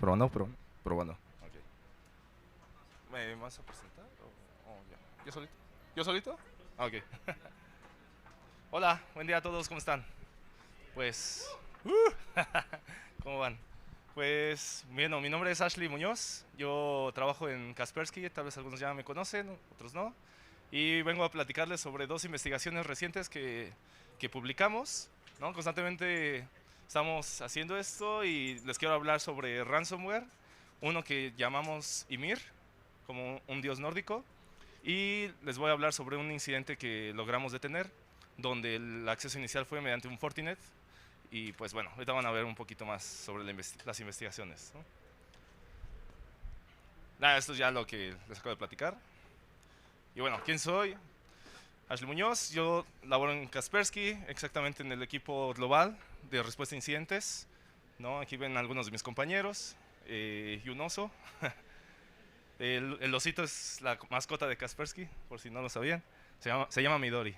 Probando, probando. Ok. ¿Me vas a presentar? Ya? ¿Yo solito? ¿Yo solito? Ah, ok. Hola, buen día a todos, ¿cómo están? Pues, ¿cómo van? Pues, bueno, mi nombre es Ashley Muñoz, yo trabajo en Kaspersky, tal vez algunos ya me conocen, otros no, y vengo a platicarles sobre dos investigaciones recientes que publicamos, ¿no? Constantemente estamos haciendo esto y les quiero hablar sobre ransomware, uno que llamamos Ymir, como un dios nórdico, y les voy a hablar sobre un incidente que logramos detener, donde el acceso inicial fue mediante un Fortinet. Y pues bueno, ahorita van a ver un poquito más sobre las investigaciones, ¿no? Nada, esto es ya lo que les acabo de platicar. Y bueno, ¿quién soy? Ashley Muñoz, yo laboro en Kaspersky, exactamente en el equipo global de respuesta a incidentes, ¿no? Aquí ven algunos de mis compañeros y un oso. El osito es la mascota de Kaspersky, por si no lo sabían. Se llama Midori.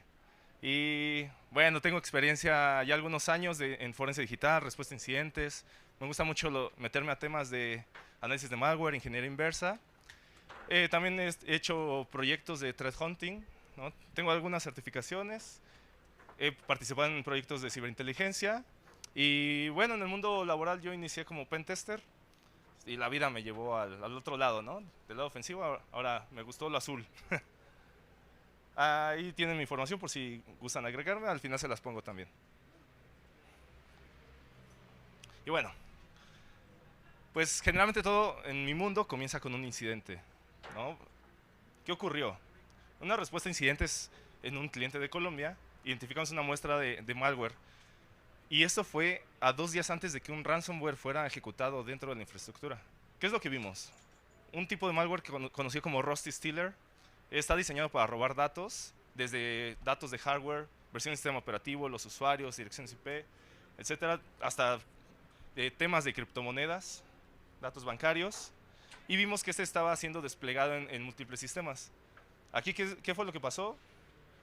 Y bueno, tengo experiencia ya algunos años en forense digital, respuesta a incidentes. Me gusta mucho meterme a temas de análisis de malware, ingeniería inversa. También he hecho proyectos de threat hunting, ¿no? Tengo algunas certificaciones. He participado en proyectos de ciberinteligencia. Y bueno, en el mundo laboral yo inicié como pen tester y la vida me llevó al otro lado, ¿no? Del lado ofensivo, ahora me gustó lo azul. Ahí tienen mi información por si gustan agregarme, al final se las pongo también. Y bueno, pues generalmente todo en mi mundo comienza con un incidente, ¿no? ¿Qué ocurrió? Una respuesta a incidentes en un cliente de Colombia, identificamos una muestra de malware. Y esto fue a 2 días antes de que un ransomware fuera ejecutado dentro de la infraestructura. ¿Qué es lo que vimos? Un tipo de malware que conocido como Rusty Stealer está diseñado para robar datos, desde datos de hardware, versión del sistema operativo, los usuarios, direcciones IP, etcétera, hasta temas de criptomonedas, datos bancarios. Y vimos que este estaba siendo desplegado en múltiples sistemas. Aquí, ¿qué fue lo que pasó?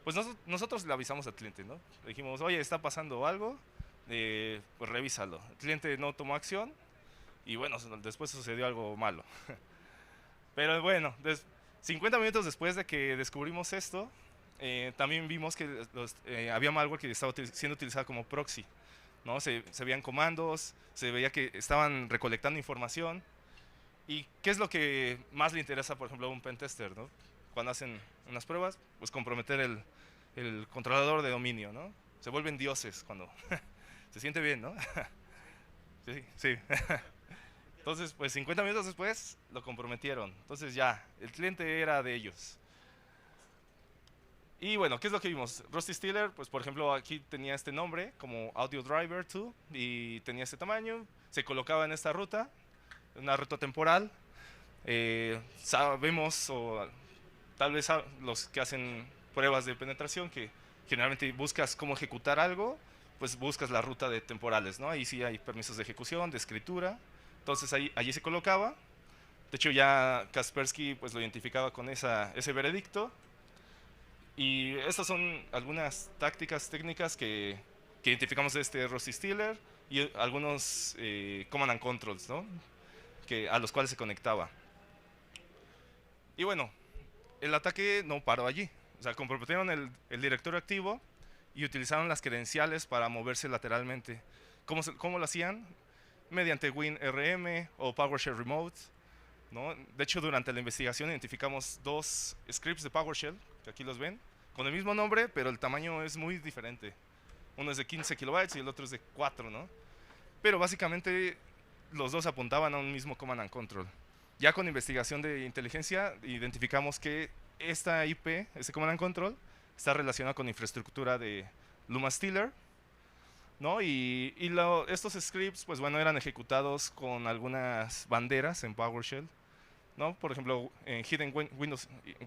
Pues nosotros le avisamos al cliente, ¿no? Le dijimos, oye, está pasando algo, pues revísalo. El cliente no tomó acción y bueno, después sucedió algo malo. Pero bueno, 50 minutos después de que descubrimos esto, también vimos que había malware que estaba siendo utilizado como proxy, ¿no? Se veían comandos, se veía que estaban recolectando información. ¿Y qué es lo que más le interesa, por ejemplo, a un pentester, ¿no? Cuando hacen unas pruebas, pues comprometer el controlador de dominio, ¿no? Se vuelven dioses cuando se siente bien, ¿no? Sí, sí. Entonces, pues 50 minutos después lo comprometieron. Entonces ya, el cliente era de ellos. Y bueno, ¿qué es lo que vimos? Rusty Stealer, pues por ejemplo aquí tenía este nombre como Audio Driver 2 y tenía este tamaño. Se colocaba en esta ruta, una ruta temporal. Sabemos, o tal vez los que hacen pruebas de penetración, que generalmente buscas cómo ejecutar algo, pues buscas la ruta de temporales, ¿no? Ahí sí hay permisos de ejecución, de escritura. Entonces allí se colocaba. De hecho ya Kaspersky pues lo identificaba con ese veredicto. Y estas son algunas tácticas técnicas que identificamos de este Rusty Stealer y algunos command and controls, ¿no? A los cuales se conectaba. Y bueno, el ataque no paró allí. O sea, comprometieron el directorio activo y utilizaron las credenciales para moverse lateralmente. ¿Cómo lo hacían? Mediante WinRM o PowerShell Remote, ¿no? De hecho, durante la investigación identificamos dos scripts de PowerShell, que aquí los ven, con el mismo nombre, pero el tamaño es muy diferente. Uno es de 15 kilobytes y el otro es de 4, ¿no? Pero básicamente los dos apuntaban a un mismo command and control. Ya con investigación de inteligencia identificamos que esta IP, este command and control, está relacionada con infraestructura de Luma Stealer, ¿no? Estos scripts, pues bueno, eran ejecutados con algunas banderas en PowerShell, ¿no? Por ejemplo, en Hidden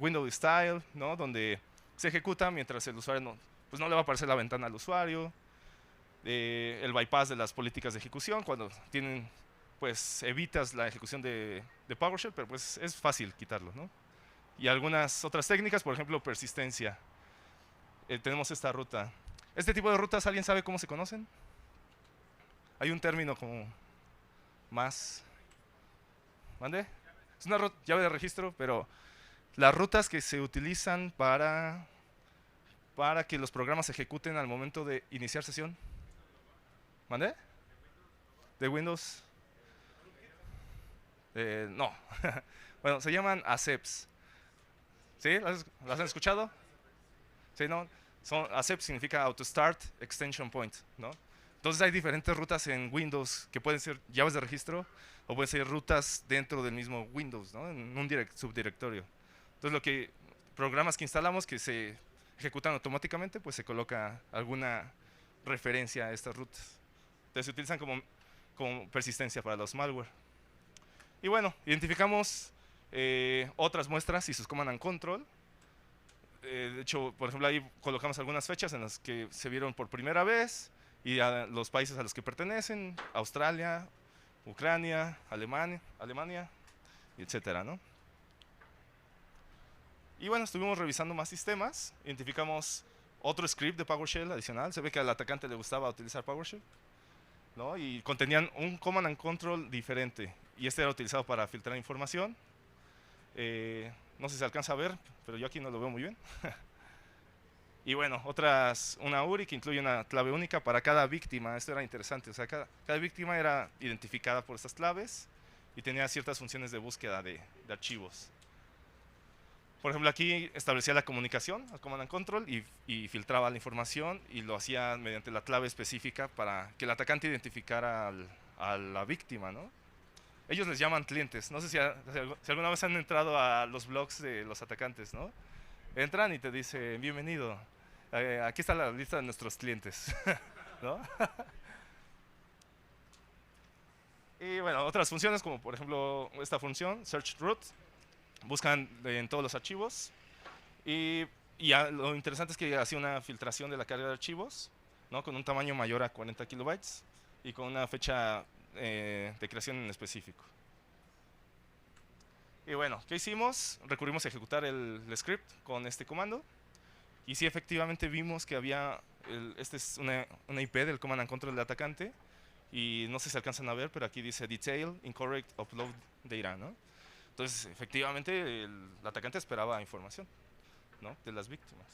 Window Style, ¿no? Donde se ejecuta mientras el usuario pues no le va a aparecer la ventana al usuario. El bypass de las políticas de ejecución, cuando pues evitas la ejecución de PowerShell, pero pues es fácil quitarlo, ¿no? Y algunas otras técnicas, por ejemplo, persistencia. Tenemos esta ruta. Este tipo de rutas, ¿alguien sabe cómo se conocen? Hay un término como más... ¿Mande? Es una llave de registro, pero las rutas que se utilizan para que los programas se ejecuten al momento de iniciar sesión. ¿Mande? ¿De Windows? No. Bueno, se llaman ASEPs. ¿Sí? ¿Las han escuchado? Sí, ¿no? ASEP significa Auto Start Extension Point, ¿no? Entonces hay diferentes rutas en Windows que pueden ser llaves de registro o pueden ser rutas dentro del mismo Windows, ¿no? En un subdirectorio. Entonces programas que instalamos que se ejecutan automáticamente, pues se coloca alguna referencia a estas rutas. Entonces se utilizan como persistencia para los malware. Y bueno, identificamos otras muestras y sus command and control. De hecho, por ejemplo, ahí colocamos algunas fechas en las que se vieron por primera vez y a los países a los que pertenecen: Australia, Ucrania, Alemania, etcétera, ¿no? Y bueno, estuvimos revisando más sistemas, identificamos otro script de PowerShell adicional. Se ve que al atacante le gustaba utilizar PowerShell, ¿no? Y contenían un command and control diferente, y este era utilizado para filtrar información. No sé si se alcanza a ver, pero yo aquí no lo veo muy bien. Y bueno, una URI que incluye una clave única para cada víctima. Esto era interesante, o sea, cada víctima era identificada por estas claves y tenía ciertas funciones de búsqueda de archivos. Por ejemplo, aquí establecía la comunicación al command and control y filtraba la información, y lo hacía mediante la clave específica para que el atacante identificara a la víctima, ¿no? Ellos les llaman clientes. No sé si alguna vez han entrado a los blogs de los atacantes, ¿no? Entran y te dicen: bienvenido, aquí está la lista de nuestros clientes, ¿no? Y bueno, otras funciones como por ejemplo esta función, search root, buscan en todos los archivos. Y lo interesante es que hacía una filtración de la carga de archivos, ¿no? Con un tamaño mayor a 40 kilobytes y con una fecha de creación en específico. Y bueno, ¿qué hicimos? Recurrimos a ejecutar el script con este comando. Y sí, efectivamente vimos que había, este es una IP del command and control del atacante. Y no sé si alcanzan a ver, pero aquí dice detail incorrect upload data, ¿no? Entonces, efectivamente, el atacante esperaba información, ¿no?, de las víctimas.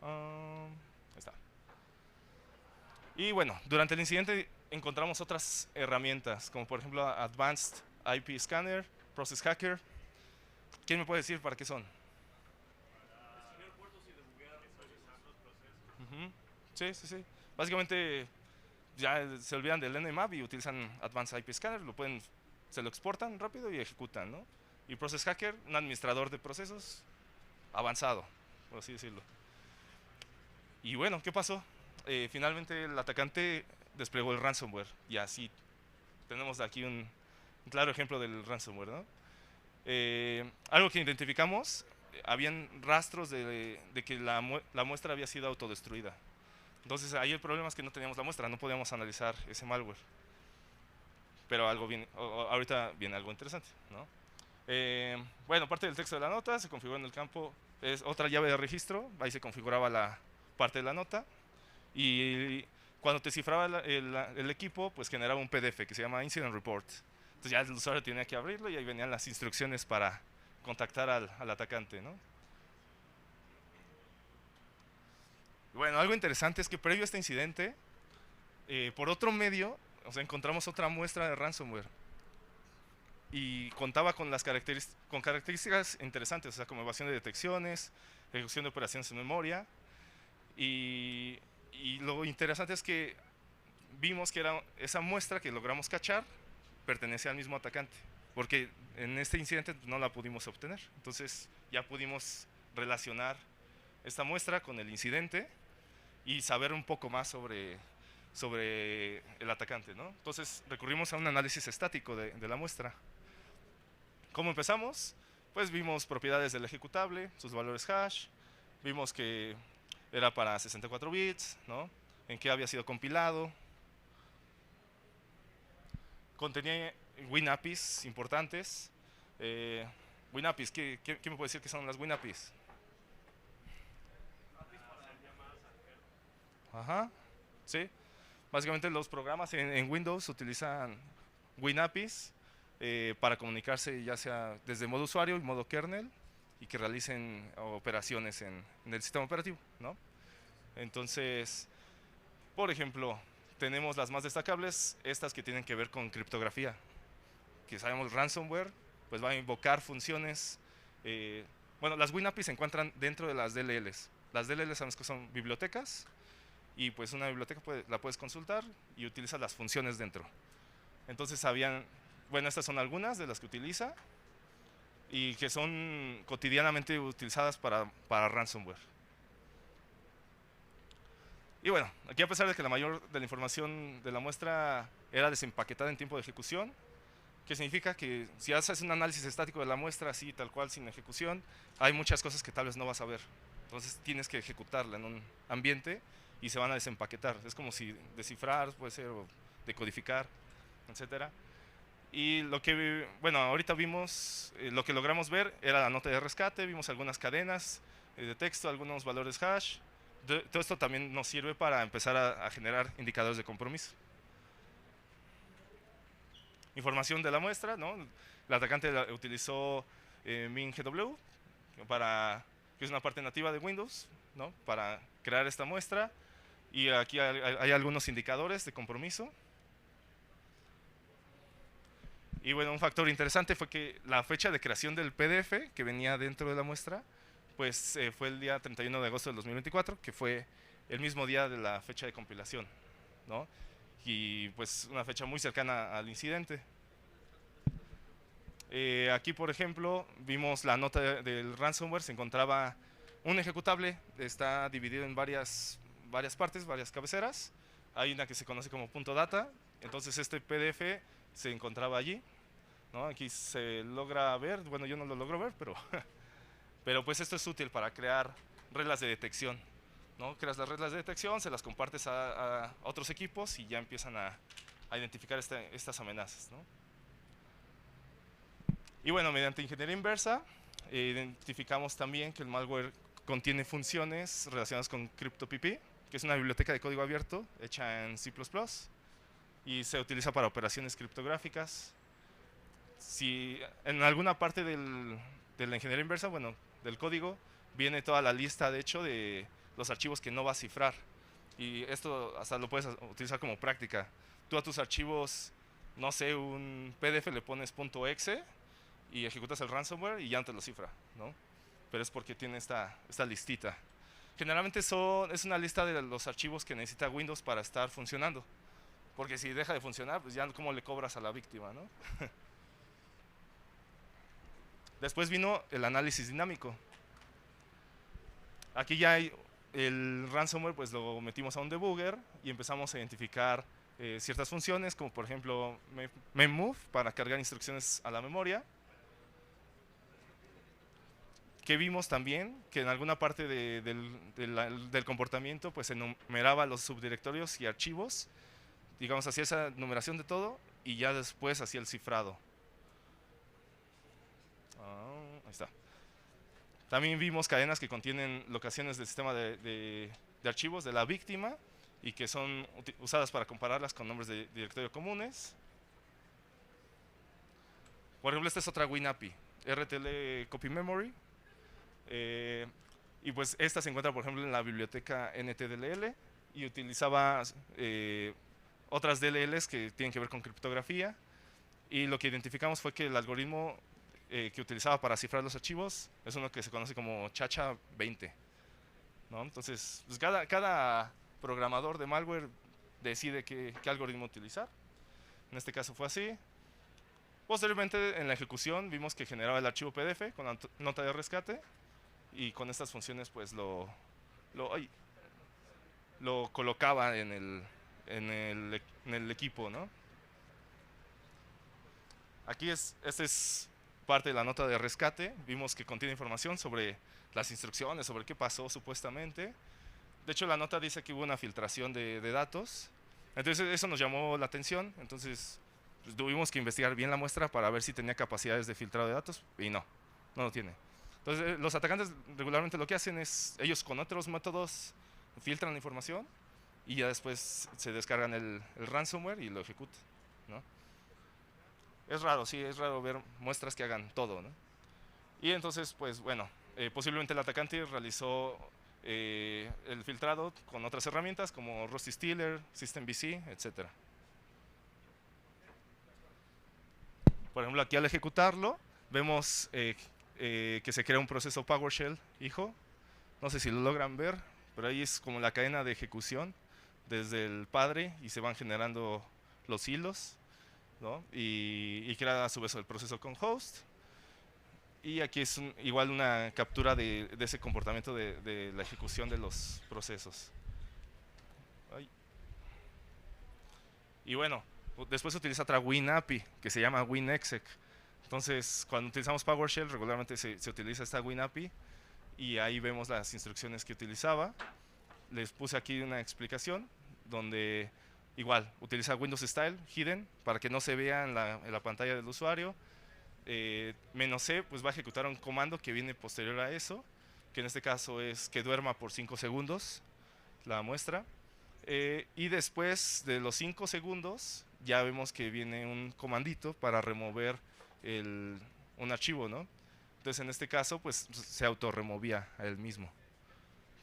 Ahí está. Y bueno, durante el incidente encontramos otras herramientas, como por ejemplo Advanced IP Scanner, Process Hacker. ¿Quién me puede decir para qué son? Ujú. Sí, sí, sí. Básicamente ya se olvidan del Nmap y utilizan Advanced IP Scanner, se lo exportan rápido y ejecutan, ¿no? Y Process Hacker, un administrador de procesos avanzado, por así decirlo. Y bueno, ¿qué pasó? Finalmente el atacante desplegó el ransomware, y así tenemos aquí un claro ejemplo del ransomware, ¿no? Algo que identificamos, habían rastros de que la muestra había sido autodestruida. Entonces ahí el problema es que no teníamos la muestra, no podíamos analizar ese malware. Pero ahorita viene algo interesante, ¿no? Bueno, parte del texto de la nota se configuró en el campo, es otra llave de registro, ahí se configuraba la parte de la nota, y cuando te cifraba el equipo, pues generaba un PDF que se llama Incident Report. Entonces ya el usuario tenía que abrirlo y ahí venían las instrucciones para contactar al atacante, ¿no? Bueno, algo interesante es que previo a este incidente, por otro medio, o sea, encontramos otra muestra de ransomware y contaba con con características interesantes, o sea, como evasión de detecciones, ejecución de operaciones en memoria, y lo interesante es que vimos que esa muestra que logramos cachar pertenece al mismo atacante, porque en este incidente no la pudimos obtener. Entonces ya pudimos relacionar esta muestra con el incidente y saber un poco más sobre el atacante, ¿no? Entonces recurrimos a un análisis estático de la muestra. ¿Cómo empezamos? Pues vimos propiedades del ejecutable, sus valores hash, vimos que era para 64 bits, ¿no? En qué había sido compilado. Contenía WinAPIs importantes. WinAPIs, ¿qué me puede decir que son las WinAPIs? Ajá, sí. Básicamente los programas en Windows utilizan WinAPIs para comunicarse ya sea desde modo usuario y modo kernel y que realicen operaciones en el sistema operativo, ¿no? Entonces, por ejemplo, tenemos las más destacables, estas que tienen que ver con criptografía, que sabemos ransomware, pues va a invocar funciones. Bueno, las WinAPI se encuentran dentro de las DLLs. Las DLLs sabemos que son bibliotecas y pues una biblioteca la puedes consultar y utiliza las funciones dentro. Entonces bueno, estas son algunas de las que utiliza y que son cotidianamente utilizadas para ransomware. Y bueno, aquí a pesar de que la mayor de la información de la muestra era desempaquetada en tiempo de ejecución, que significa que si haces un análisis estático de la muestra así, tal cual, sin ejecución, hay muchas cosas que tal vez no vas a ver. Entonces tienes que ejecutarla en un ambiente y se van a desempaquetar. Es como si descifrar, puede ser, o decodificar, etcétera. Y bueno, ahorita vimos, lo que logramos ver era la nota de rescate, vimos algunas cadenas de texto, algunos valores hash. Todo esto también nos sirve para empezar a generar indicadores de compromiso. Información de la muestra, ¿no? El atacante utilizó MinGW, que es una parte nativa de Windows, ¿no? Para crear esta muestra. Y aquí hay algunos indicadores de compromiso. Y bueno, un factor interesante fue que la fecha de creación del PDF que venía dentro de la muestra, pues fue el día 31 de agosto del 2024, que fue el mismo día de la fecha de compilación, ¿no? Y pues una fecha muy cercana al incidente. Aquí, por ejemplo, vimos la nota del ransomware, se encontraba un ejecutable, está dividido en varias partes, varias cabeceras. Hay una que se conoce como .data, entonces este PDF se encontraba allí, ¿no? Aquí se logra ver, bueno, yo no lo logro ver, pero pues esto es útil para crear reglas de detección, ¿no? Creas las reglas de detección, se las compartes a otros equipos y ya empiezan a identificar estas amenazas, ¿no? Y bueno, mediante ingeniería inversa, identificamos también que el malware contiene funciones relacionadas con CryptoPP, que es una biblioteca de código abierto hecha en C++ y se utiliza para operaciones criptográficas. Si en alguna parte de la ingeniería inversa, bueno, del código, viene toda la lista, de hecho, de los archivos que no va a cifrar. Y esto hasta lo puedes utilizar como práctica. Tú a tus archivos, no sé, un PDF le pones .exe y ejecutas el ransomware y ya no te lo cifra, ¿no? Pero es porque tiene esta listita. Generalmente es una lista de los archivos que necesita Windows para estar funcionando. Porque si deja de funcionar, pues ya cómo le cobras a la víctima, ¿no? Después vino el análisis dinámico. Aquí ya hay el ransomware, pues lo metimos a un debugger y empezamos a identificar ciertas funciones, como por ejemplo memmove para cargar instrucciones a la memoria. Que vimos también que en alguna parte del comportamiento pues enumeraba los subdirectorios y archivos, digamos, hacía esa numeración de todo y ya después hacía el cifrado. Ahí está. También vimos cadenas que contienen locaciones del sistema de archivos de la víctima y que son usadas para compararlas con nombres de directorio comunes. Por ejemplo, esta es otra WinAPI, RTL Copy Memory. Y pues esta se encuentra, por ejemplo, en la biblioteca NTDLL y utilizaba otras DLLs que tienen que ver con criptografía. Y lo que identificamos fue que el algoritmo que utilizaba para cifrar los archivos es uno que se conoce como Chacha 20, ¿no? Entonces, pues cada programador de malware decide qué algoritmo utilizar. En este caso fue así. Posteriormente, en la ejecución, vimos que generaba el archivo PDF con la nota de rescate y con estas funciones pues lo colocaba en el equipo, ¿no? Aquí esta es parte de la nota de rescate. Vimos que contiene información sobre las instrucciones, sobre qué pasó supuestamente. De hecho, la nota dice que hubo una filtración de datos. Entonces eso nos llamó la atención. Entonces pues, tuvimos que investigar bien la muestra para ver si tenía capacidades de filtrado de datos y no lo tiene. Entonces los atacantes regularmente lo que hacen es, ellos con otros métodos filtran la información y ya después se descargan el ransomware y lo ejecutan, ¿no? Es raro, sí, es raro ver muestras que hagan todo, ¿no? Y entonces, pues bueno, posiblemente el atacante realizó el filtrado con otras herramientas como Rusty Stealer, SystemVC, etcétera. Por ejemplo, aquí al ejecutarlo, vemos que se crea un proceso PowerShell, hijo. No sé si lo logran ver, pero ahí es como la cadena de ejecución desde el padre y se van generando los hilos, ¿no? Y crea a su vez el proceso con host. Y aquí es igual una captura de ese comportamiento de la ejecución de los procesos. Ay. Y bueno, después se utiliza otra WinAPI que se llama WinExec. Entonces, cuando utilizamos PowerShell, regularmente se utiliza esta WinAPI y ahí vemos las instrucciones que utilizaba. Les puse aquí una explicación donde igual utiliza Windows Style Hidden para que no se vea en la pantalla del usuario. "-c pues va a ejecutar un comando que viene posterior a eso, que en este caso es que duerma por 5 segundos la muestra. Y después de los 5 segundos ya vemos que viene un comandito para remover un archivo, ¿no? Entonces en este caso pues se autorremovía a él mismo.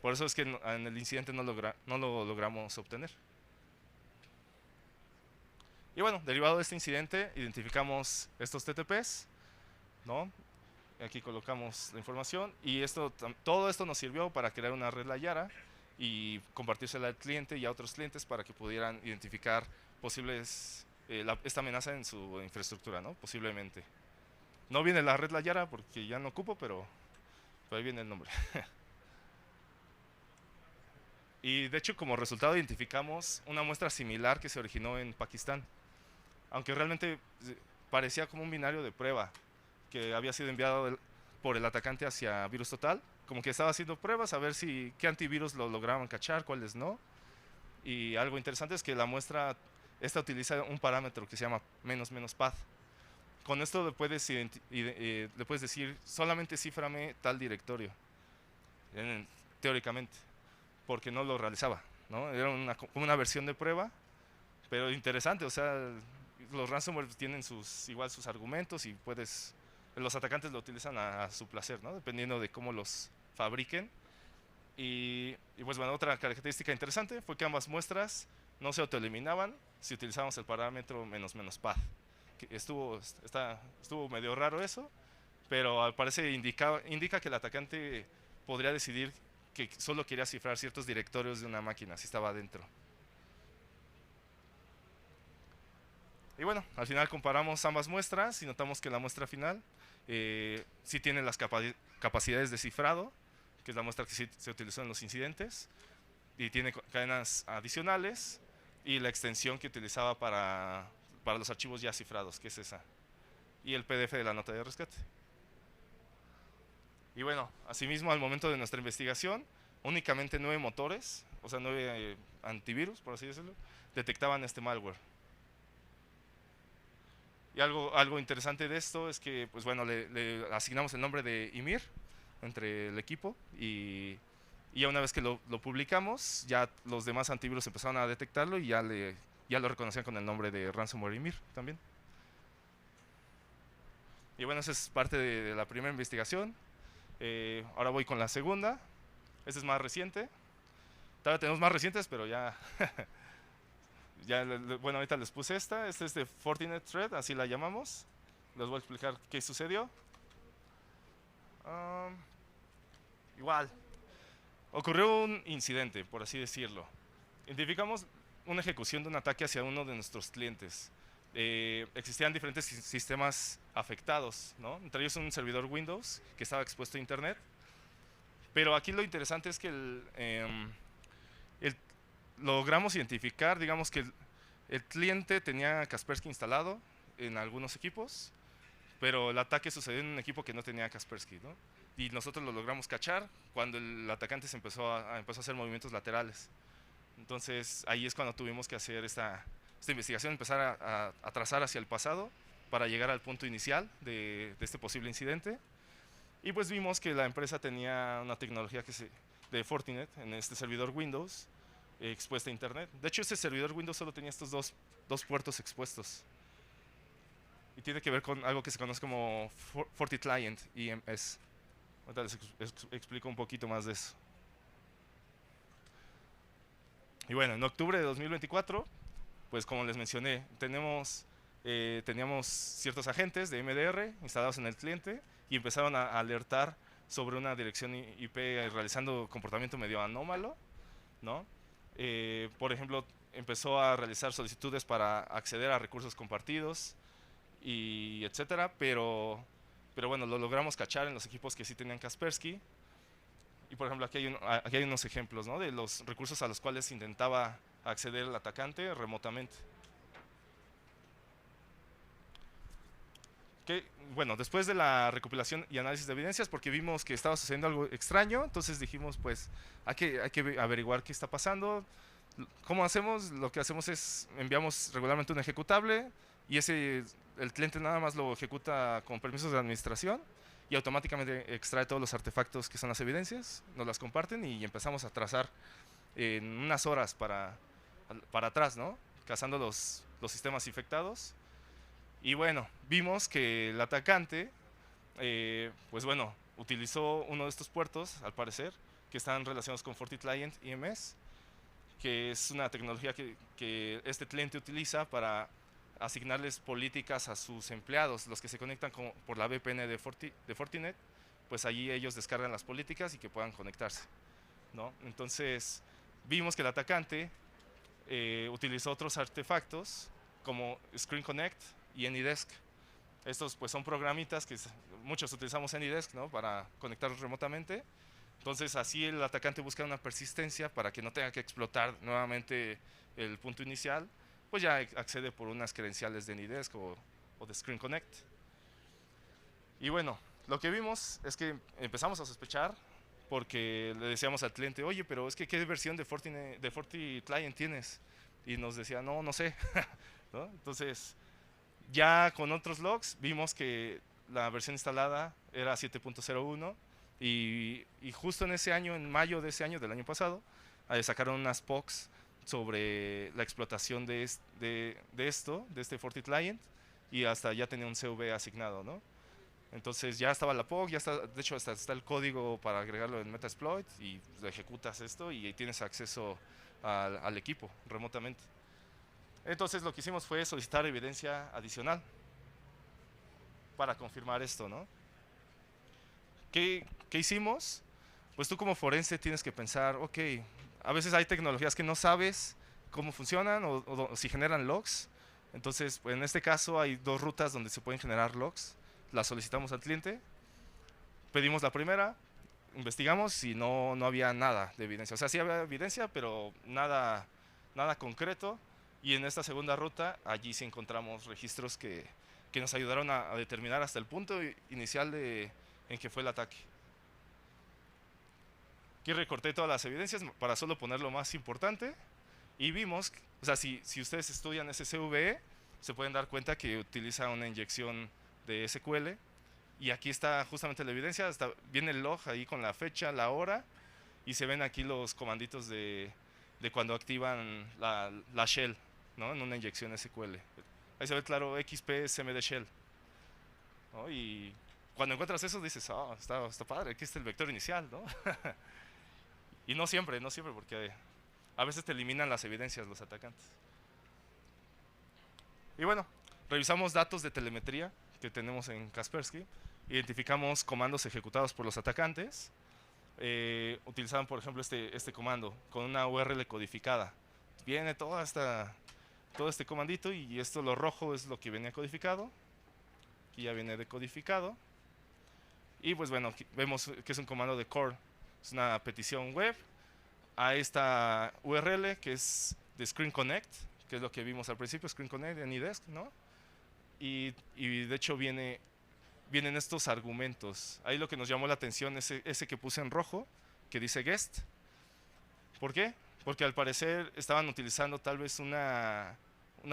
Por eso es que en el incidente no lo logramos obtener. Y bueno, derivado de este incidente identificamos estos TTPs, ¿no? Aquí colocamos la información y todo esto nos sirvió para crear una red Layara y compartírsela al cliente y a otros clientes para que pudieran identificar posibles esta amenaza en su infraestructura, ¿no? Posiblemente. No viene la red Layara porque ya no ocupo, pero ahí viene el nombre. Y de hecho, como resultado identificamos una muestra similar que se originó en Pakistán, aunque realmente parecía como un binario de prueba que había sido enviado por el atacante hacia Virus Total, como que estaba haciendo pruebas a ver si qué antivirus lo lograban cachar, cuáles no. Y algo interesante es que la muestra esta utiliza un parámetro que se llama --path. Con esto le puedes decir solamente cíframe tal directorio, teóricamente, porque no lo realizaba, ¿no? Era como una versión de prueba, pero interesante, o sea, los ransomware tienen igual sus argumentos y los atacantes lo utilizan a su placer, ¿no? Dependiendo de cómo los fabriquen. Y pues bueno, otra característica interesante fue que ambas muestras no se autoeliminaban si utilizábamos el parámetro --path. Estuvo medio raro eso, pero al parecer indica que el atacante podría decidir que solo quería cifrar ciertos directorios de una máquina si estaba adentro. Y bueno, al final comparamos ambas muestras y notamos que la muestra final sí tiene las capacidades de cifrado, que es la muestra que sí se utilizó en los incidentes, y tiene cadenas adicionales y la extensión que utilizaba para los archivos ya cifrados, que es esa, y el PDF de la nota de rescate. Y bueno, asimismo al momento de nuestra investigación, únicamente 9 motores, o sea 9 antivirus, por así decirlo, detectaban este malware. Y algo interesante de esto es que, pues bueno, le asignamos el nombre de Ymir entre el equipo y ya una vez que lo publicamos, ya los demás antivirus empezaron a detectarlo y ya lo reconocían con el nombre de ransomware Ymir también. Y bueno, esa es parte de la primera investigación. Ahora voy con la segunda. Esta es más reciente. Todavía tenemos más recientes, pero ya bueno, ahorita les puse esta. Esta es de Fortinet Thread, así la llamamos. Les voy a explicar qué sucedió. Igual, ocurrió un incidente, por así decirlo. Identificamos una ejecución de un ataque hacia uno de nuestros clientes. Existían diferentes sistemas afectados, ¿no? Entre ellos un servidor Windows que estaba expuesto a internet. Pero aquí lo interesante es que logramos identificar, digamos que el cliente tenía Kaspersky instalado en algunos equipos, pero el ataque sucedió en un equipo que no tenía Kaspersky, ¿no? Y nosotros lo logramos cachar cuando el atacante empezó a hacer movimientos laterales. Entonces ahí es cuando tuvimos que hacer esta investigación, empezar a trazar hacia el pasado para llegar al punto inicial de este posible incidente. Y pues vimos que la empresa tenía una tecnología de Fortinet en este servidor Windows expuesta a internet. De hecho, este servidor Windows solo tenía estos dos puertos expuestos. y tiene que ver con algo que se conoce como FortiClient EMS. Ahorita les explico un poquito más de eso. Y bueno, en octubre de 2024, pues como les mencioné, teníamos ciertos agentes de MDR instalados en el cliente y empezaron a alertar sobre una dirección IP realizando comportamiento medio anómalo, ¿no? Por ejemplo, empezó a realizar solicitudes para acceder a recursos compartidos y etcétera, pero bueno, lo logramos cachar en los equipos que sí tenían Kaspersky. Y por ejemplo, aquí hay unos ejemplos, ¿no?, de los recursos a los cuales intentaba acceder el atacante remotamente. Que, bueno, después de la recopilación y análisis de evidencias, porque vimos que estaba sucediendo algo extraño, entonces dijimos, pues, hay que averiguar qué está pasando. ¿Cómo hacemos? Lo que hacemos es enviamos regularmente un ejecutable y el cliente nada más lo ejecuta con permisos de administración y automáticamente extrae todos los artefactos que son las evidencias, nos las comparten y empezamos a trazar en unas horas para atrás, ¿no? Cazando los sistemas infectados. Y bueno, vimos que el atacante, pues bueno, utilizó uno de estos puertos, al parecer, que están relacionados con FortiClient EMS, que es una tecnología que este cliente utiliza para asignarles políticas a sus empleados, los que se conectan por la VPN de Fortinet, pues allí ellos descargan las políticas y que puedan conectarse, ¿no? Entonces vimos que el atacante utilizó otros artefactos como Screen Connect y AnyDesk. Estos pues son programitas que muchos utilizamos AnyDesk, ¿no?, para conectarlos remotamente. Entonces así el atacante busca una persistencia para que no tenga que explotar nuevamente el punto inicial, pues ya accede por unas credenciales de AnyDesk o de Screen Connect. Y bueno, lo que vimos es que empezamos a sospechar porque le decíamos al cliente, oye, pero es que ¿qué versión de FortiClient tienes? Y nos decía, no sé. ¿No? Entonces ya con otros logs vimos que la versión instalada era 7.01 y justo en ese año, en mayo de ese año, del año pasado, sacaron unas POCs sobre la explotación de este FortiClient y hasta ya tenía un CV asignado, ¿no? Entonces ya estaba la POC, ya está, de hecho hasta está el código para agregarlo en Metasploit y ejecutas esto y tienes acceso al equipo remotamente. Entonces lo que hicimos fue solicitar evidencia adicional para confirmar esto, ¿no? ¿Qué hicimos? Pues tú como forense tienes que pensar, ok, a veces hay tecnologías que no sabes cómo funcionan o si generan logs. Entonces, pues en este caso hay dos rutas donde se pueden generar logs. Las solicitamos al cliente, pedimos la primera, investigamos y no había nada de evidencia. O sea, sí había evidencia, pero nada concreto. Y en esta segunda ruta, allí sí encontramos registros que nos ayudaron a determinar hasta el punto inicial en que fue el ataque. Aquí recorté todas las evidencias para solo poner lo más importante. Y vimos, o sea, si ustedes estudian SCVE, se pueden dar cuenta que utiliza una inyección de SQL. Y aquí está justamente la evidencia, viene el log ahí con la fecha, la hora, y se ven aquí los comanditos de cuando activan la shell, ¿no?, en una inyección SQL. Ahí se ve claro XP SMD shell, ¿no? Y cuando encuentras eso dices, está padre, aquí está el vector inicial, ¿no? Y no siempre, porque a veces te eliminan las evidencias los atacantes. Y bueno, revisamos datos de telemetría que tenemos en Kaspersky, identificamos comandos ejecutados por los atacantes. Utilizaban, por ejemplo, este comando con una URL codificada. Viene todo este comandito y esto, lo rojo, es lo que venía codificado. Aquí ya viene decodificado. Y pues bueno, vemos que es un comando de core. Es una petición web a esta URL que es de Screen Connect, que es lo que vimos al principio, Screen Connect en AnyDesk, ¿no? Y de hecho vienen estos argumentos. Ahí lo que nos llamó la atención es ese que puse en rojo, que dice guest. ¿Por qué? Porque al parecer estaban utilizando tal vez una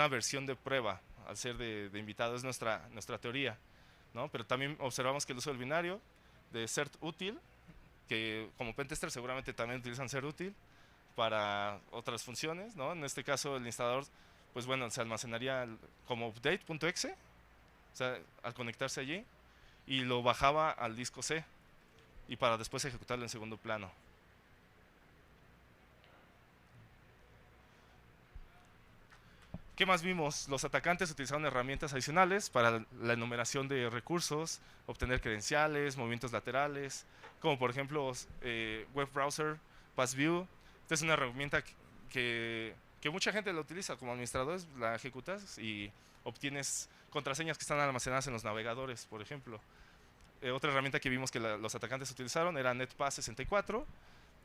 versión de prueba al ser de invitado, es nuestra teoría, ¿no? Pero también observamos que el uso del binario de cert útil, que como pentester seguramente también utilizan cert útil para otras funciones, ¿no? En este caso el instalador, pues bueno, se almacenaría como update.exe o sea, al conectarse allí, y lo bajaba al disco C, y para después ejecutarlo en segundo plano. ¿Qué más vimos? Los atacantes utilizaron herramientas adicionales para la enumeración de recursos, obtener credenciales, movimientos laterales, como por ejemplo Web Browser, PassView. Esta es una herramienta que mucha gente la utiliza como administradores, la ejecutas y obtienes contraseñas que están almacenadas en los navegadores, por ejemplo. Otra herramienta que vimos que los atacantes utilizaron era NetPass 64,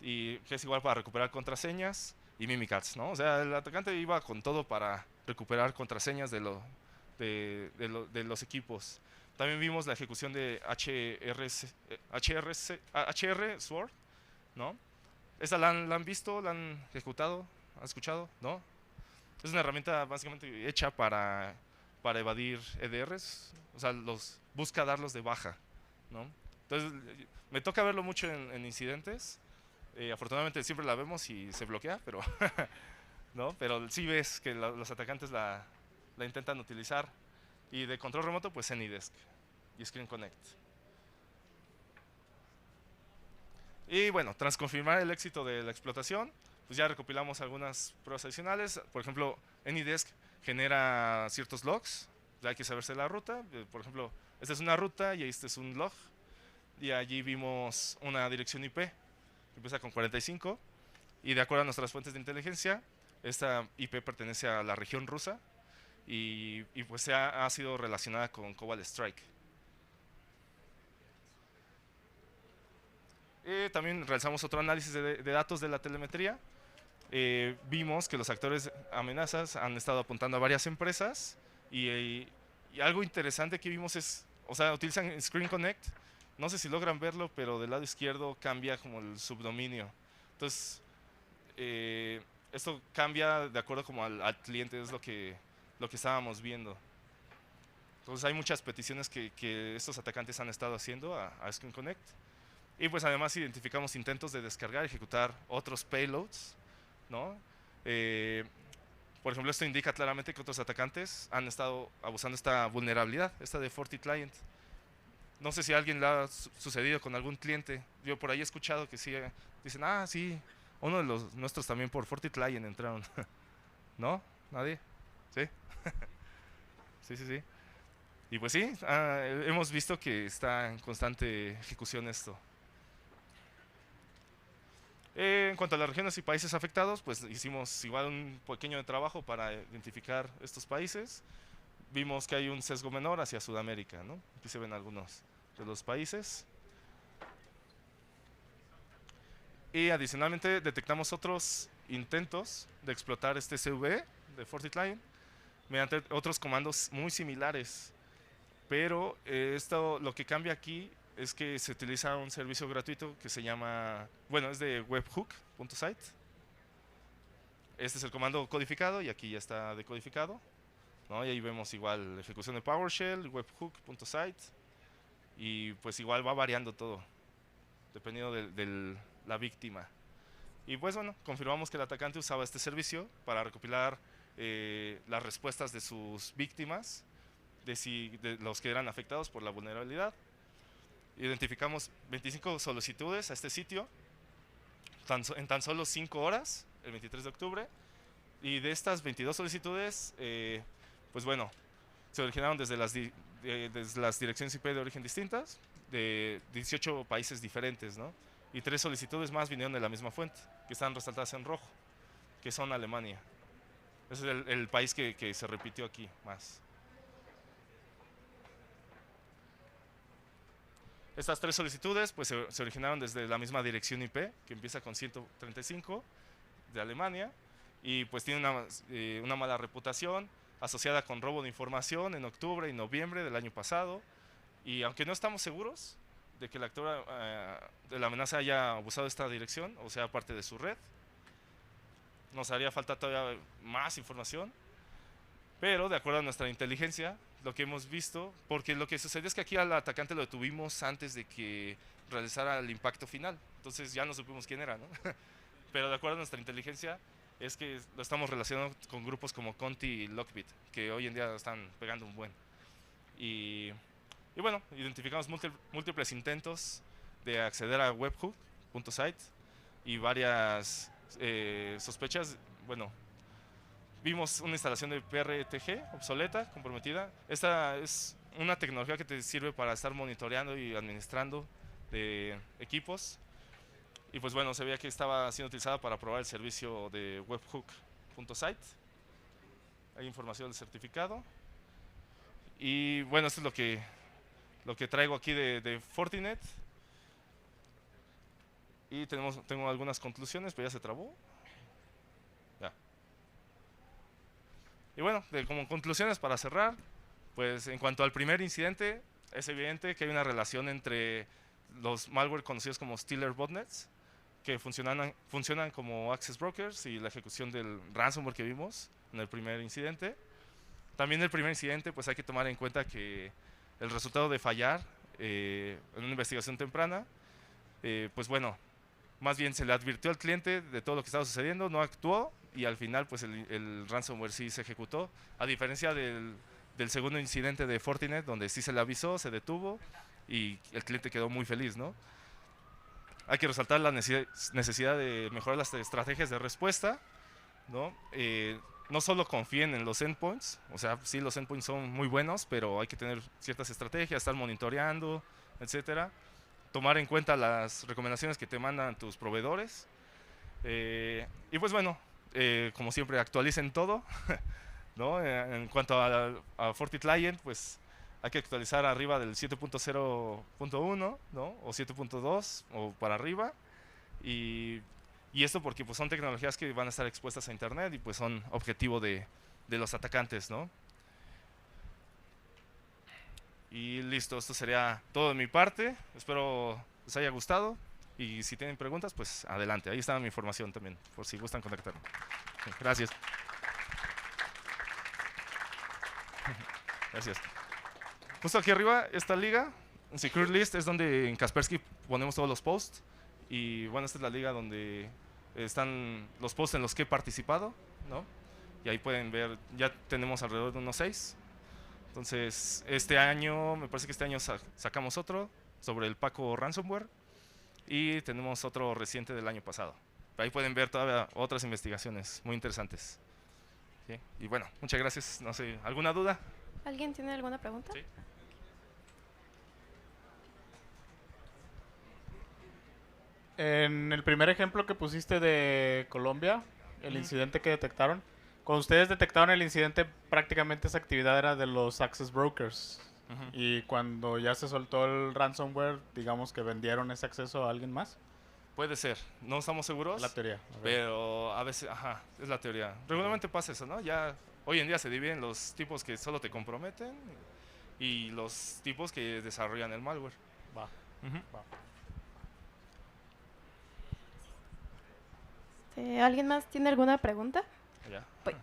y que es igual para recuperar contraseñas y Mimikatz, ¿no? O sea, el atacante iba con todo para recuperar contraseñas de los equipos. También vimos la ejecución de HR Sword, ¿no? ¿Esta la han visto? ¿La han ejecutado? ¿Han escuchado? ¿No? Es una herramienta básicamente hecha para evadir EDRs, o sea, busca darlos de baja, ¿no? Entonces, me toca verlo mucho en incidentes. Afortunadamente siempre la vemos y se bloquea, pero ¿no? Pero sí ves que los atacantes la intentan utilizar. Y de control remoto, pues AnyDesk y Screen Connect. Y bueno, tras confirmar el éxito de la explotación, pues ya recopilamos algunas pruebas adicionales. Por ejemplo, AnyDesk genera ciertos logs, ya hay que saberse la ruta. Por ejemplo, esta es una ruta y este es un log. Y allí vimos una dirección IP que empieza con 45. Y de acuerdo a nuestras fuentes de inteligencia, esta IP pertenece a la región rusa y pues ha sido relacionada con Cobalt Strike. También realizamos otro análisis de datos de la telemetría. Vimos que los actores amenazas han estado apuntando a varias empresas y algo interesante que vimos es, o sea, utilizan Screen Connect. No sé si logran verlo, pero del lado izquierdo cambia como el subdominio. Entonces, esto cambia de acuerdo como al cliente, es lo que estábamos viendo. Entonces hay muchas peticiones que estos atacantes han estado haciendo a Screen Connect. Y pues además identificamos intentos de descargar y ejecutar otros payloads, ¿no? Por ejemplo, esto indica claramente que otros atacantes han estado abusando esta vulnerabilidad, esta de FortiClient. No sé si a alguien le ha sucedido con algún cliente. Yo por ahí he escuchado que sí, dicen, ah, sí, uno de los nuestros también por FortiClient entraron. ¿No? ¿Nadie? ¿Sí? Sí, sí, sí. Y pues sí, hemos visto que está en constante ejecución esto. En cuanto a las regiones y países afectados, pues hicimos igual un pequeño trabajo para identificar estos países. Vimos que hay un sesgo menor hacia Sudamérica, ¿no? Aquí se ven algunos de los países. Y adicionalmente detectamos otros intentos de explotar este CVE de FortiClient mediante otros comandos muy similares. Pero esto lo que cambia aquí es que se utiliza un servicio gratuito que se llama, bueno, es de webhook.site. Este es el comando codificado y aquí ya está decodificado, ¿no? Y ahí vemos igual ejecución de PowerShell, webhook.site, y pues igual va variando todo dependiendo de la víctima. Y pues bueno, confirmamos que el atacante usaba este servicio para recopilar las respuestas de sus víctimas, de los que eran afectados por la vulnerabilidad. Identificamos 25 solicitudes a este sitio en tan solo 5 horas, el 23 de octubre. Y de estas 22 solicitudes, pues bueno, se originaron desde desde las direcciones IP de origen distintas, de 18 países diferentes, ¿no? Y 3 solicitudes más vinieron de la misma fuente, que están resaltadas en rojo, que son Alemania. Ese es el país que se repitió aquí más. Estas 3 solicitudes pues se originaron desde la misma dirección IP, que empieza con 135 de Alemania, y pues tiene una mala reputación asociada con robo de información en octubre y noviembre del año pasado. Y aunque no estamos seguros de que el actor de la amenaza haya abusado de esta dirección, o sea, parte de su red, nos haría falta todavía más información. Pero de acuerdo a nuestra inteligencia, lo que hemos visto, porque lo que sucedió es que aquí al atacante lo detuvimos antes de que realizara el impacto final, entonces ya no supimos quién era, ¿no? Pero de acuerdo a nuestra inteligencia, es que lo estamos relacionando con grupos como Conti y Lockbit, que hoy en día están pegando un buen. Y, y bueno, identificamos múltiples intentos de acceder a webhook.site y varias sospechas. Bueno, vimos una instalación de PRTG obsoleta, comprometida. Esta es una tecnología que te sirve para estar monitoreando y administrando de equipos. Y pues bueno, se veía que estaba siendo utilizada para probar el servicio de webhook.site. Hay información del certificado. Y bueno, esto es lo que traigo aquí de Fortinet. Y tengo algunas conclusiones, pero ya se trabó. Ya. Y bueno, como conclusiones para cerrar, pues en cuanto al primer incidente, es evidente que hay una relación entre los malware conocidos como Stealer Botnets, que funcionan como access brokers, y la ejecución del ransomware que vimos en el primer incidente. También el primer incidente, pues hay que tomar en cuenta que el resultado de fallar en una investigación temprana, pues bueno, más bien se le advirtió al cliente de todo lo que estaba sucediendo, no actuó y al final pues el ransomware sí se ejecutó, a diferencia del segundo incidente de Fortinet, donde sí se le avisó, se detuvo y el cliente quedó muy feliz, ¿no? Hay que resaltar la necesidad de mejorar las estrategias de respuesta, ¿no? No solo confíen en los endpoints, o sea, sí, los endpoints son muy buenos, pero hay que tener ciertas estrategias, estar monitoreando, etcétera. Tomar en cuenta las recomendaciones que te mandan tus proveedores. Y pues bueno, como siempre, actualicen todo, ¿no? En cuanto a FortiClient, pues hay que actualizar arriba del 7.0.1, ¿no? O 7.2 o para arriba. Y, y esto porque pues son tecnologías que van a estar expuestas a internet y pues son objetivo de los atacantes, ¿no? Y listo, esto sería todo de mi parte. Espero les haya gustado. Y si tienen preguntas, pues adelante. Ahí está mi información también, por si gustan contactarme. Gracias. Gracias. Justo aquí arriba, esta liga, en Secure List, es donde en Kaspersky ponemos todos los posts. Y bueno, esta es la liga donde están los posts en los que he participado, ¿no? Y ahí pueden ver, ya tenemos alrededor de unos 6. Entonces, este año, me parece que este año sacamos otro sobre el Paco Ransomware y tenemos otro reciente del año pasado. Ahí pueden ver todavía otras investigaciones muy interesantes. ¿Sí? Y bueno, muchas gracias. No sé, ¿alguna duda? ¿Alguien tiene alguna pregunta? Sí. En el primer ejemplo que pusiste de Colombia, el incidente que detectaron, cuando ustedes detectaron el incidente, prácticamente esa actividad era de los access brokers. Y cuando ya se soltó el ransomware, digamos que vendieron ese acceso a alguien más. Puede ser, no estamos seguros. Es la teoría. Okay. Pero a veces, ajá, es la teoría. Regularmente pasa eso, ¿no? Ya hoy en día se dividen los tipos que solo te comprometen y los tipos que desarrollan el malware. Va. Va. ¿Alguien más tiene alguna pregunta? Ya. Voy.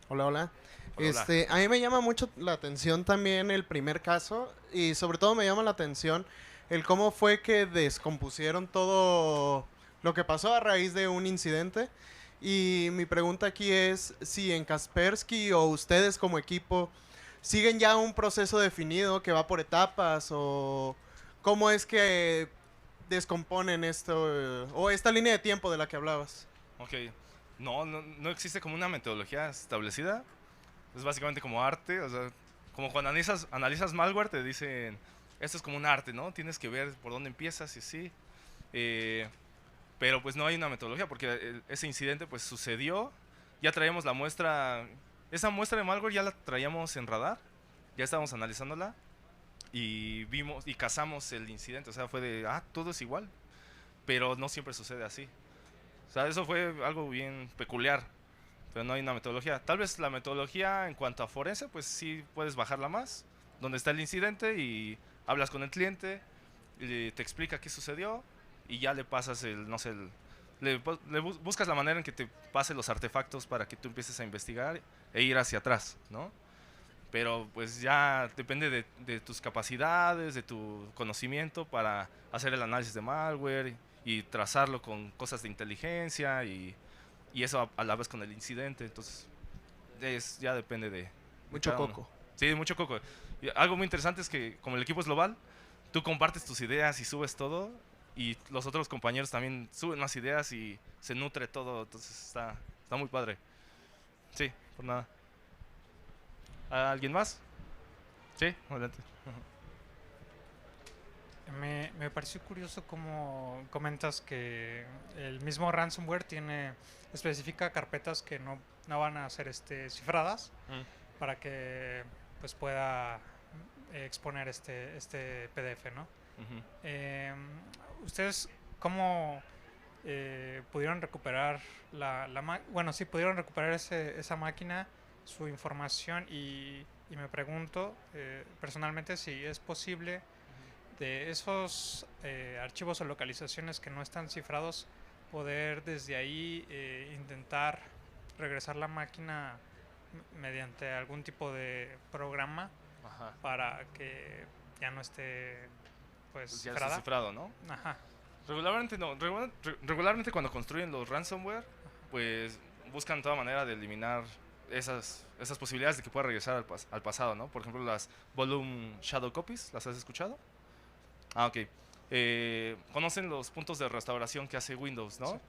Hola, hola. Hola. A mí me llama mucho la atención también el primer caso y sobre todo me llama la atención el cómo fue que descompusieron todo lo que pasó a raíz de un incidente. Y mi pregunta aquí es si en Kaspersky o ustedes como equipo siguen ya un proceso definido que va por etapas o cómo es que descomponen esto o esta línea de tiempo de la que hablabas. Ok. No existe como una metodología establecida. Es básicamente como arte. O sea, como cuando analizas malware, te dicen, esto es como un arte, ¿no? Tienes que ver por dónde empiezas y así. Pero pues no hay una metodología porque ese incidente pues sucedió. Ya traíamos la muestra. Esa muestra de malware ya la traíamos en radar. Ya estábamos analizándola. Y vimos y cazamos el incidente. O sea, fue de, todo es igual. Pero no siempre sucede así. O sea, eso fue algo bien peculiar, pero no hay una metodología. Tal vez la metodología en cuanto a forense, pues sí puedes bajarla más, donde está el incidente y hablas con el cliente, y te explica qué sucedió y ya le pasas no sé, buscas la manera en que te pase los artefactos para que tú empieces a investigar e ir hacia atrás, ¿no? Pero pues ya depende de tus capacidades, de tu conocimiento para hacer el análisis de malware y trazarlo con cosas de inteligencia y y eso a la vez con el incidente. Entonces, ya depende de Mucho cada uno. coco. Sí, mucho coco. Y algo muy interesante es que como el equipo es global, tú compartes tus ideas y subes todo, y los otros compañeros también suben más ideas y se nutre todo. Entonces está muy padre. Sí, por nada. ¿Alguien más? Sí, adelante. Me pareció curioso como comentas que el mismo ransomware especifica carpetas que no van a ser cifradas para que pues pueda exponer este PDF, ¿no? ¿Ustedes cómo pudieron recuperar pudieron recuperar esa máquina, su información, y me pregunto personalmente si es posible de esos archivos o localizaciones que no están cifrados, poder desde ahí intentar regresar la máquina mediante algún tipo de programa para que ya no esté pues Ya está cifrada. cifrado, ¿no? Ajá. Regularmente no. Regularmente cuando construyen los ransomware, pues buscan toda manera de eliminar esas posibilidades de que pueda regresar al pasado, ¿no? Por ejemplo, las volume shadow copies, ¿las has escuchado? Ah, ok. Conocen los puntos de restauración que hace Windows, ¿no? Sí.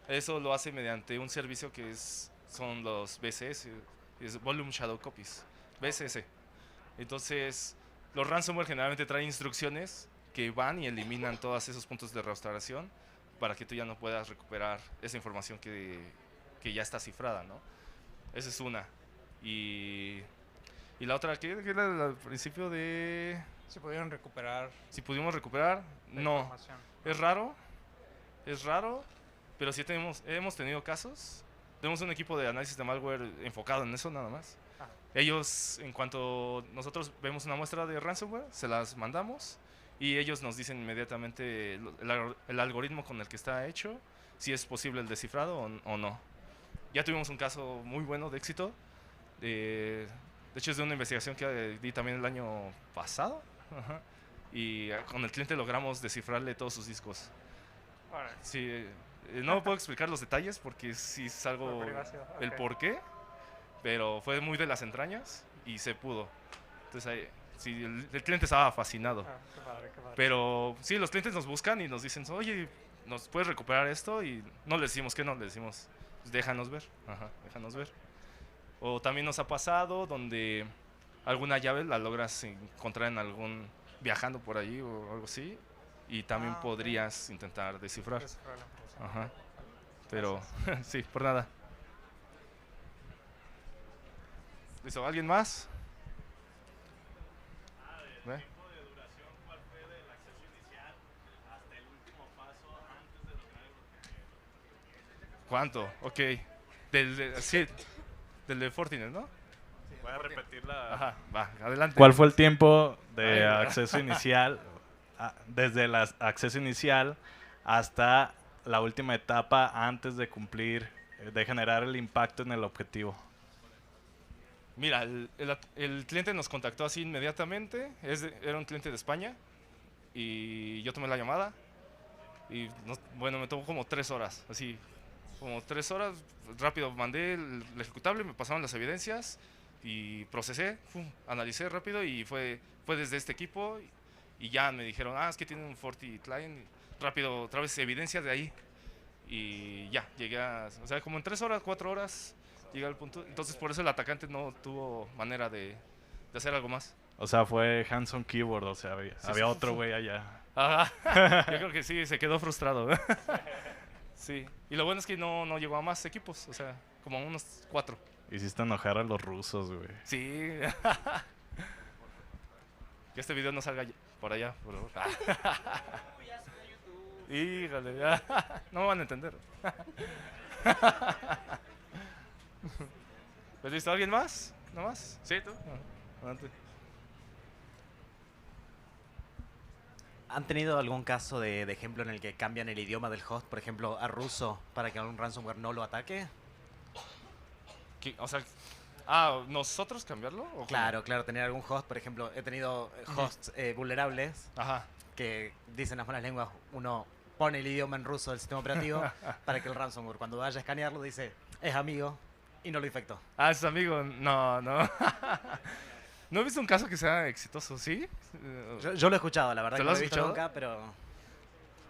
Eso lo hace mediante un servicio que son los BSS, es Volume Shadow Copies, BSS. Entonces, los ransomware generalmente traen instrucciones que van y eliminan todos esos puntos de restauración para que tú ya no puedas recuperar esa información que ya está cifrada, ¿no? Esa es una. Y la otra, ¿qué era al principio de...? Si pudieron recuperar Si pudimos recuperar, la no. información. Es raro, pero sí hemos tenido casos. Tenemos un equipo de análisis de malware enfocado en eso nada más. Ellos, en cuanto nosotros vemos una muestra de ransomware, se las mandamos y ellos nos dicen inmediatamente el algoritmo con el que está hecho, si es posible el descifrado o no. Ya tuvimos un caso muy bueno de éxito. De hecho, es de una investigación que di también el año pasado. Ajá. Y con el cliente logramos descifrarle todos sus discos. Sí, no puedo explicar los detalles porque sí es algo, Por privacidad, el ok. por qué, pero fue muy de las entrañas y se pudo. Entonces, sí, el cliente estaba fascinado. Qué padre, qué padre. Pero sí, los clientes nos buscan y nos dicen, oye, ¿nos puedes recuperar esto? Y no les decimos que no, les decimos, pues déjanos ver. Ajá, déjanos ver. O también nos ha pasado donde alguna llave la logras encontrar en viajando por ahí o algo así, y también Ok. podrías intentar descifrar. Descifrar la información. Ajá. Pero sí, por nada. ¿Listo? ¿Alguien más? ¿Ve? ¿Cuánto? Ok. Sí, del de Fortinet, ¿no? Voy a repetir la... Ajá, va, adelante. ¿Cuál fue el tiempo de Ay, acceso inicial, desde el acceso inicial hasta la última etapa antes de cumplir, de generar el impacto en el objetivo? Mira, el cliente nos contactó así inmediatamente. Era un cliente de España y yo tomé la llamada y bueno, me tomó como 3 horas, así, como 3 horas. Rápido mandé el ejecutable, me pasaron las evidencias y procesé, analicé rápido y fue desde este equipo y ya me dijeron, es que tiene un Forti client, rápido, otra vez evidencias de ahí y ya, llegué o sea, como en 3 horas, 4 horas llegué al punto. Entonces por eso el atacante no tuvo manera de hacer algo más. O sea, fue hands-on keyboard, o sea, había sí, otro güey allá. Ajá. Yo creo que sí, se quedó frustrado. Sí, y lo bueno es que no llegó a más equipos, o sea, como unos 4. Hiciste enojar a los rusos, güey. Sí. Que este video no salga por allá, por favor. Híjole, ya. No me van a entender. Pues listo, ¿alguien más? ¿No más? Sí, tú. Adelante. ¿Han tenido algún caso de ejemplo en el que cambian el idioma del host, por ejemplo, a ruso, para que algún ransomware no lo ataque? O sea, ¿nosotros cambiarlo? ¿O cómo? Claro, tener algún host, por ejemplo, he tenido hosts vulnerables Ajá. que dicen las malas lenguas, uno pone el idioma en ruso del sistema operativo para que el ransomware cuando vaya a escanearlo dice, es amigo y no lo infectó. Ah, es amigo. No, no. No he visto un caso que sea exitoso, ¿sí? Yo lo he escuchado, la verdad ¿Te que lo no has lo he visto escuchado? nunca, pero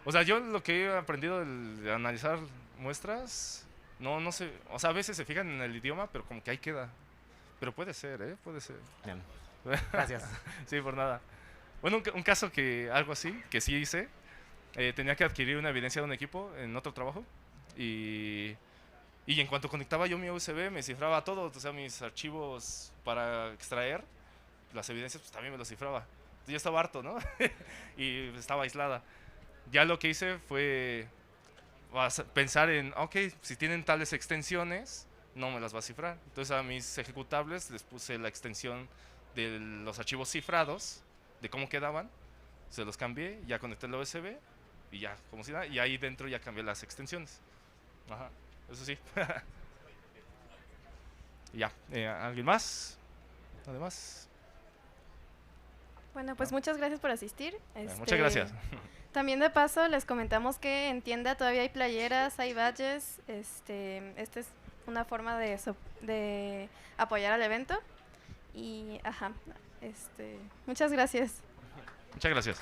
O sea, yo lo que he aprendido de analizar muestras, no sé, o sea, a veces se fijan en el idioma, pero como que ahí queda. Pero puede ser, ¿eh? Puede ser. bien. Gracias. Sí, por nada. Bueno, un caso que, algo así, que sí hice, tenía que adquirir una evidencia de un equipo en otro trabajo y en cuanto conectaba yo mi USB me cifraba todo, o sea, mis archivos para extraer, las evidencias pues también me los cifraba. Entonces yo estaba harto, ¿no? Y estaba aislada. Ya lo que hice fue pensar en, ok, si tienen tales extensiones, no me las va a cifrar. Entonces a mis ejecutables les puse la extensión de los archivos cifrados, de cómo quedaban, se los cambié, ya conecté el USB y ya, como si nada, y ahí dentro ya cambié las extensiones. Ajá, eso sí. Y ya, ¿alguien más? Además, Bueno, pues muchas gracias por asistir. muchas gracias. También de paso les comentamos que en tienda todavía hay playeras, hay badges. Esta es una forma de apoyar al evento. Y, ajá, muchas gracias. Muchas gracias.